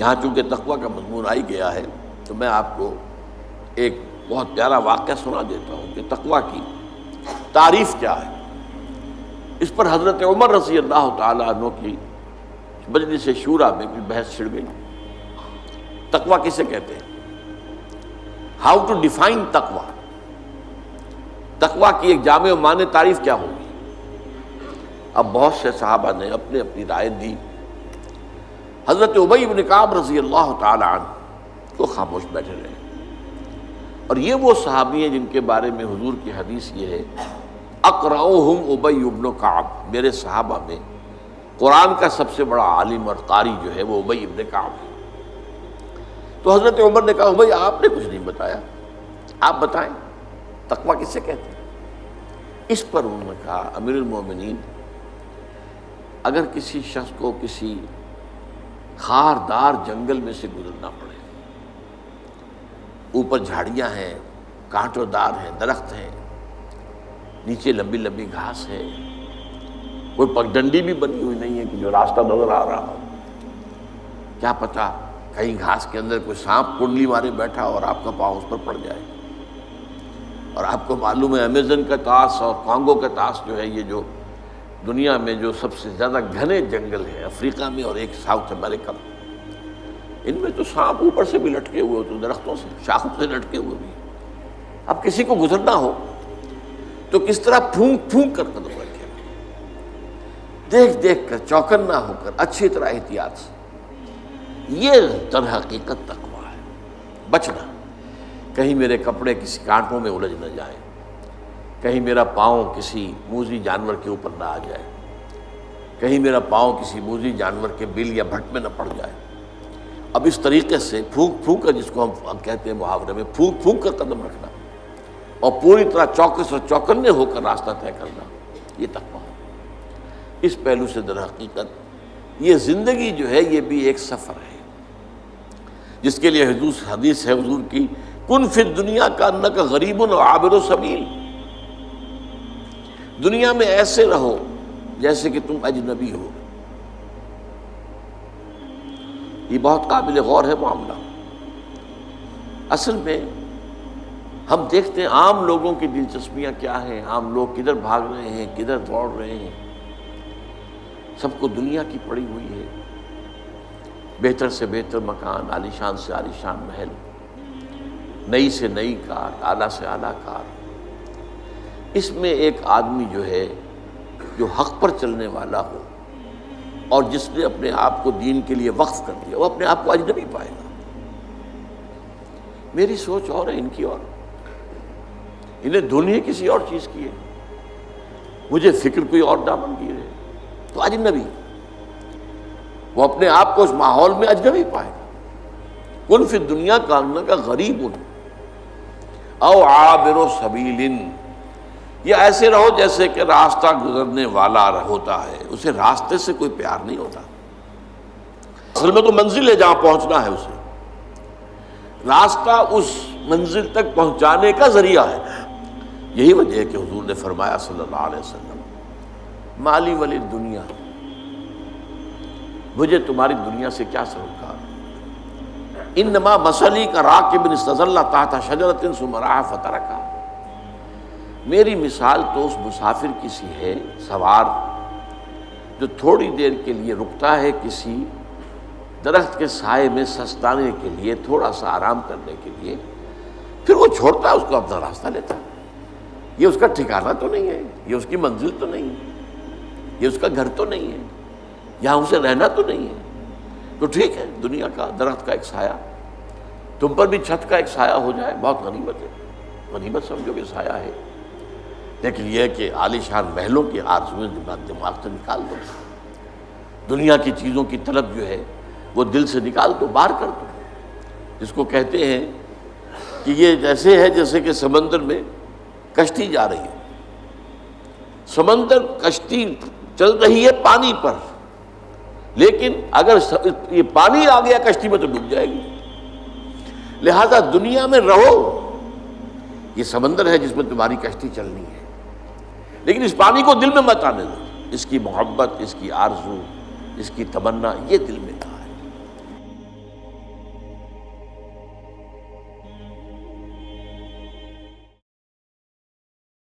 یہاں چونکہ تقویٰ کا مضمون آ ہی گیا ہے تو میں آپ کو ایک بہت پیارا واقعہ سنا دیتا ہوں کہ تقویٰ کی تعریف کیا ہے۔ اس پر حضرت عمر رضی اللہ تعالیٰ عنہ کی مجلس شورا میں کوئی بحث چھڑ گئی۔ تقویٰ کسے کہتے ہیں؟ ہاؤ ٹو ڈیفائن تقویٰ، تقویٰ کی ایک جامع و معنی تعریف کیا ہوگی؟ اب بہت سے صحابہ نے اپنی اپنی رائے دی۔ حضرت ابی بن کعب رضی اللہ تعالی عنہ کو خاموش بیٹھے رہے، اور یہ وہ صحابی ہیں جن کے بارے میں حضور کی حدیث یہ ہے اقرؤہم ابی بن کعب، میرے صحابہ میں قرآن کا سب سے بڑا عالم اور قاری جو ہے وہ ابی بن کعب ہے۔ تو حضرت عمر نے کہا ابی آپ نے کچھ نہیں بتایا، آپ بتائیں تقویٰ کسے کہتے ہیں؟ اس پر انہوں نے کہا امیر المومنین، اگر کسی شخص کو کسی خاردار جنگل میں سے گزرنا پڑے، اوپر جھاڑیاں ہیں، کانٹوں دار ہیں، درخت ہیں، نیچے لمبی لمبی گھاس ہے، کوئی پگڈنڈی بھی بنی ہوئی نہیں ہے کہ جو راستہ نظر آ رہا ہو، کیا پتہ کہیں گھاس کے اندر کوئی سانپ کنڈلی مارے بیٹھا اور آپ کا پاؤں اس پر پڑ جائے۔ اور آپ کو معلوم ہے امیزن کا طاس اور کانگو کا طاس جو ہے، یہ جو دنیا میں جو سب سے زیادہ گھنے جنگل ہیں افریقہ میں اور ایک ساؤتھ امریکہ میں، ان میں تو سانپ اوپر سے بھی لٹکے ہوئے ہوتے، درختوں سے شاخوں سے لٹکے ہوئے بھی۔ اب کسی کو گزرنا ہو تو کس طرح پھونک پھونک کر قدم رکھے، دیکھ دیکھ کر، چوکنا ہو کر، اچھی طرح احتیاط سے۔ یہ در حقیقت تقویٰ ہے، بچنا، کہیں میرے کپڑے کسی کانٹوں میں الجھ نہ جائیں، کہیں میرا پاؤں کسی موذی جانور کے اوپر نہ آ جائے، کہیں میرا پاؤں کسی موذی جانور کے بل یا بھٹ میں نہ پڑ جائے۔ اب اس طریقے سے پھونک پھونک کر، جس کو ہم کہتے ہیں محاورے میں پھونک پھونک کر قدم رکھنا، اور پوری طرح چوکس اور چوکنے ہو کر راستہ طے کرنا، یہ تقویٰ ہے۔ اس پہلو سے در حقیقت یہ زندگی جو ہے یہ بھی ایک سفر ہے، جس کے لیے حدیث ہے حضور کی، کن فی الدنیا کانک غریب و عابر سبیل، دنیا میں ایسے رہو جیسے کہ تم اجنبی ہو۔ یہ بہت قابل غور ہے معاملہ۔ اصل میں ہم دیکھتے ہیں عام لوگوں کی دلچسپیاں کیا ہیں، عام لوگ کدھر بھاگ رہے ہیں، کدھر دوڑ رہے ہیں۔ سب کو دنیا کی پڑی ہوئی ہے، بہتر سے بہتر مکان، عالیشان سے عالیشان محل، نئی سے نئی کار، اعلیٰ سے اعلیٰ کار۔ اس میں ایک آدمی جو ہے جو حق پر چلنے والا ہو اور جس نے اپنے آپ کو دین کے لیے وقف کر دیا، وہ اپنے آپ کو اجنبی پائے گا۔ میری سوچ اور ہے، ان کی اور، انہیں دنیا کسی اور چیز کی ہے، مجھے فکر کوئی اور دامن کی ہے، تو اجنبی، وہ اپنے آپ کو اس ماحول میں اجنبی پائے گا۔ کن فی الدنیا کانک غریب او عابر سبیل، یہ ایسے رہو جیسے کہ راستہ گزرنے والا ہوتا ہے، اسے راستے سے کوئی پیار نہیں ہوتا۔ اصل میں تو منزل ہے جہاں پہنچنا ہے، اسے راستہ اس منزل تک پہنچانے کا ذریعہ ہے۔ یہی وجہ ہے کہ حضور نے فرمایا صلی اللہ علیہ وسلم، مالی ولی دنیا، مجھے تمہاری دنیا سے کیا سروکار، انما مثلی کا راکب استظل تحت شجرۃ ثم راح فترکھا، میری مثال تو اس مسافر کی سی ہے، سوار جو تھوڑی دیر کے لیے رکتا ہے کسی درخت کے سائے میں سستانے کے لیے، تھوڑا سا آرام کرنے کے لیے، پھر وہ چھوڑتا ہے، اس کو اپنا راستہ لیتا ہے۔ یہ اس کا ٹھکانہ تو نہیں ہے، یہ اس کی منزل تو نہیں ہے، یہ اس کا گھر تو نہیں ہے، یہاں اسے رہنا تو نہیں ہے۔ تو ٹھیک ہے، دنیا کا درخت کا ایک سایہ، تم پر بھی چھت کا ایک سایہ ہو جائے، بہت غنیمت ہے، غنیمت سمجھو کہ سایہ ہے۔ لیکن یہ ہے کہ عالیشان محلوں کی آرزویں دماغ سے نکال دو، دنیا کی چیزوں کی طلب جو ہے وہ دل سے نکال دو، باہر کر دو۔ جس کو کہتے ہیں کہ یہ ایسے ہے جیسے کہ سمندر میں کشتی جا رہی ہے، سمندر کشتی چل رہی ہے پانی پر، لیکن اگر یہ پانی آ گیا کشتی میں تو ڈوب جائے گی۔ لہذا دنیا میں رہو، یہ سمندر ہے جس میں تمہاری کشتی چلنی ہے، لیکن اس پانی کو دل میں مت آنے دو، اس کی محبت، اس کی آرزو، اس کی تمنا یہ دل میں